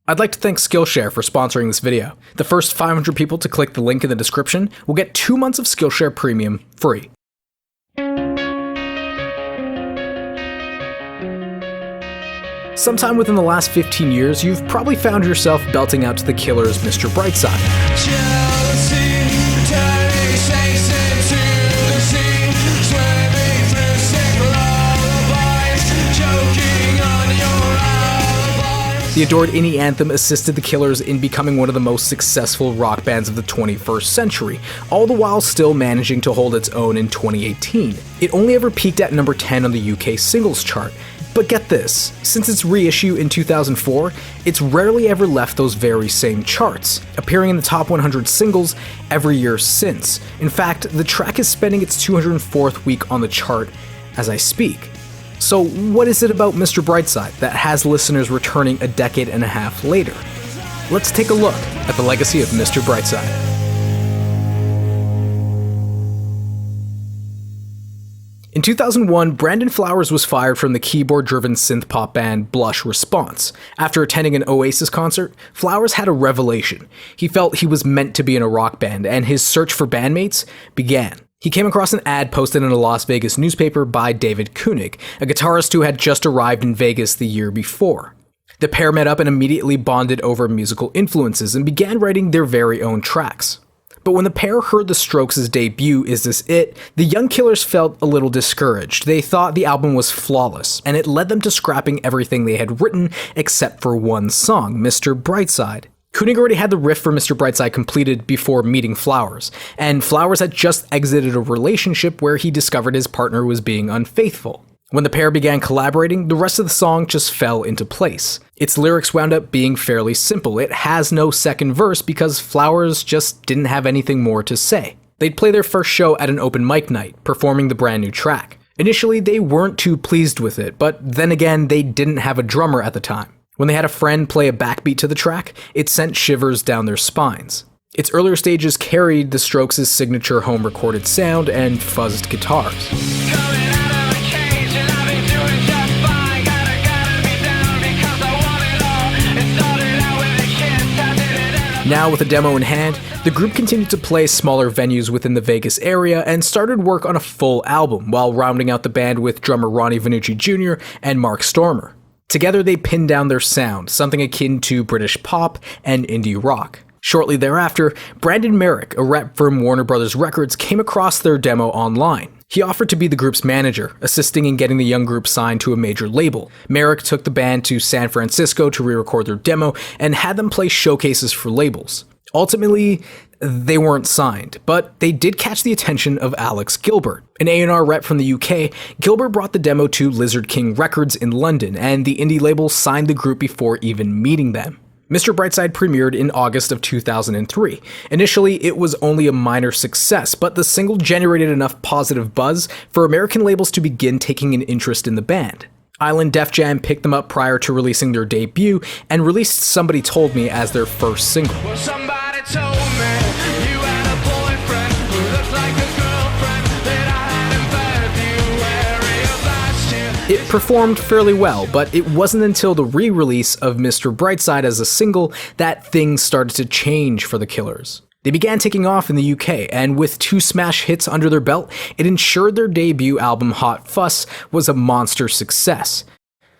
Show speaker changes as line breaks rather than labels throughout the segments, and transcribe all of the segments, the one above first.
I'd like to thank Skillshare for sponsoring this video. The first 500 people to click the link in the description will get 2 months of Skillshare Premium free. Sometime within the last 15 years, you've probably found yourself belting out to the Killers' Mr. Brightside. The adored indie-anthem assisted the Killers in becoming one of the most successful rock bands of the 21st century, all the while still managing to hold its own in 2018. It only ever peaked at number 10 on the UK singles chart. But get this, since its reissue in 2004, it's rarely ever left those very same charts, appearing in the top 100 singles every year since. In fact, the track is spending its 204th week on the chart as I speak. So what is it about Mr. Brightside that has listeners returning a decade and a half later? Let's take a look at the legacy of Mr. Brightside. In 2001, Brandon Flowers was fired from the keyboard-driven synth-pop band Blush Response. After attending an Oasis concert, Flowers had a revelation. He felt he was meant to be in a rock band, and his search for bandmates began. He came across an ad posted in a Las Vegas newspaper by David Koenig, a guitarist who had just arrived in Vegas the year before. The pair met up and immediately bonded over musical influences and began writing their very own tracks. But when the pair heard the Strokes' debut, Is This It?, the young Killers felt a little discouraged. They thought the album was flawless, and it led them to scrapping everything they had written except for one song, Mr. Brightside. Koenig already had the riff for Mr. Brightside completed before meeting Flowers, and Flowers had just exited a relationship where he discovered his partner was being unfaithful. When the pair began collaborating, the rest of the song just fell into place. Its lyrics wound up being fairly simple. It has no second verse because Flowers just didn't have anything more to say. They'd play their first show at an open mic night, performing the brand new track. Initially, they weren't too pleased with it, but then again, they didn't have a drummer at the time. When they had a friend play a backbeat to the track, it sent shivers down their spines. Its earlier stages carried the Strokes' signature home-recorded sound and fuzzed guitars. Now, with a demo in hand, the group continued to play smaller venues within the Vegas area and started work on a full album, while rounding out the band with drummer Ronnie Vannucci Jr. and Mark Stormer. Together, they pinned down their sound, something akin to British pop and indie rock. Shortly thereafter, Brandon Merrick, a rep from Warner Bros. Records, came across their demo online. He offered to be the group's manager, assisting in getting the young group signed to a major label. Merrick took the band to San Francisco to re-record their demo and had them play showcases for labels. Ultimately, they weren't signed, but they did catch the attention of Alex Gilbert. An A&R rep from the UK, Gilbert brought the demo to Lizard King Records in London, and the indie label signed the group before even meeting them. Mr. Brightside premiered in August of 2003. Initially, it was only a minor success, but the single generated enough positive buzz for American labels to begin taking an interest in the band. Island Def Jam picked them up prior to releasing their debut and released Somebody Told Me as their first single.
Well, somebody told me you had a boyfriend who looked like a girlfriend that I had in February of last year.
It performed fairly well, but it wasn't until the re-release of Mr. Brightside as a single that things started to change for the Killers. They began taking off in the UK, and with 2 smash hits under their belt, it ensured their debut album Hot Fuss was a monster success.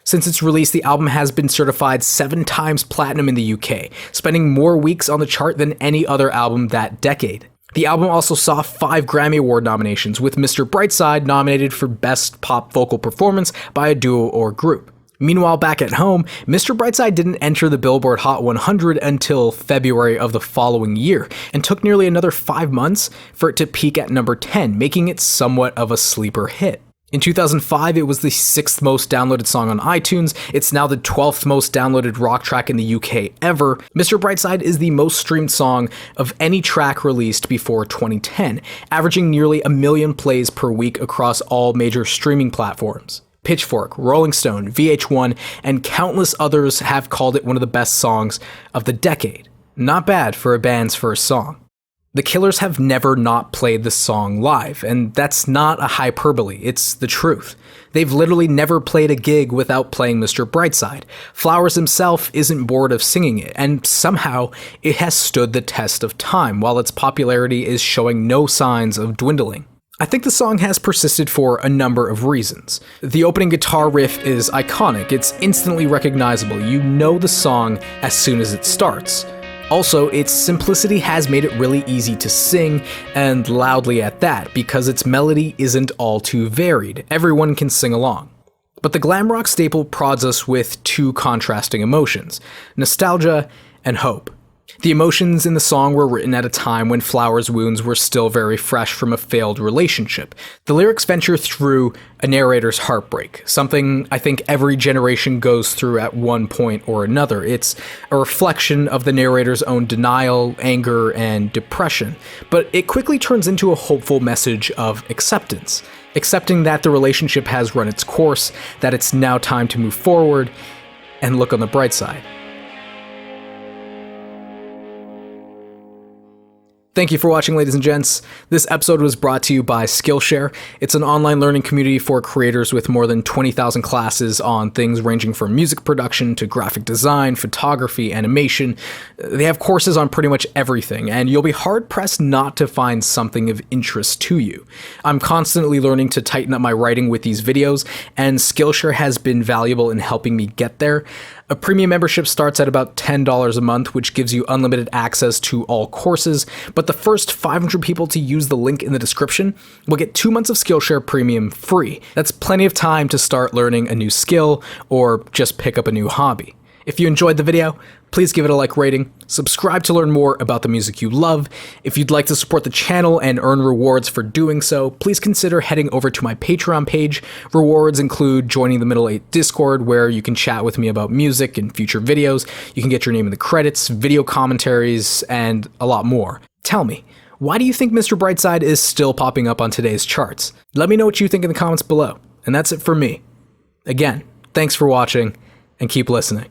Since its release, the album has been certified 7 times platinum in the UK, spending more weeks on the chart than any other album that decade. The album also saw 5 Grammy Award nominations, with Mr. Brightside nominated for Best Pop Vocal Performance by a Duo or Group. Meanwhile, back at home, Mr. Brightside didn't enter the Billboard Hot 100 until February of the following year, and took nearly another 5 months for it to peak at number 10, making it somewhat of a sleeper hit. In 2005, it was the 6th most downloaded song on iTunes. It's now the 12th most downloaded rock track in the UK ever. Mr. Brightside is the most streamed song of any track released before 2010, averaging nearly 1 million plays per week across all major streaming platforms. Pitchfork, Rolling Stone, VH1, and countless others have called it one of the best songs of the decade. Not bad for a band's first song. The Killers have never not played the song live, and that's not a hyperbole, it's the truth. They've literally never played a gig without playing Mr. Brightside. Flowers himself isn't bored of singing it, and somehow it has stood the test of time, while its popularity is showing no signs of dwindling. I think the song has persisted for a number of reasons. The opening guitar riff is iconic, it's instantly recognizable, you know the song as soon as it starts. Also, its simplicity has made it really easy to sing, and loudly at that, because its melody isn't all too varied. Everyone can sing along. But the glam rock staple prods us with two contrasting emotions: nostalgia and hope. The emotions in the song were written at a time when Flowers' wounds were still very fresh from a failed relationship. The lyrics venture through a narrator's heartbreak, something I think every generation goes through at one point or another. It's a reflection of the narrator's own denial, anger, and depression, but it quickly turns into a hopeful message of acceptance. Accepting that the relationship has run its course, that it's now time to move forward and look on the bright side. Thank you for watching, ladies and gents. This episode was brought to you by Skillshare. It's an online learning community for creators with more than 20,000 classes on things ranging from music production to graphic design, photography, animation. They have courses on pretty much everything, and you'll be hard-pressed not to find something of interest to you. I'm constantly learning to tighten up my writing with these videos, and Skillshare has been valuable in helping me get there. A premium membership starts at about $10 a month, which gives you unlimited access to all courses, but the first 500 people to use the link in the description will get 2 months of Skillshare Premium free. That's plenty of time to start learning a new skill or just pick up a new hobby. If you enjoyed the video, please give it a like rating, subscribe to learn more about the music you love. If you'd like to support the channel and earn rewards for doing so, please consider heading over to my Patreon page. Rewards include joining the Middle 8 Discord, where you can chat with me about music and future videos. You can get your name in the credits, video commentaries, and a lot more. Tell me, why do you think Mr. Brightside is still popping up on today's charts? Let me know what you think in the comments below. And that's it for me. Again, thanks for watching, and keep listening.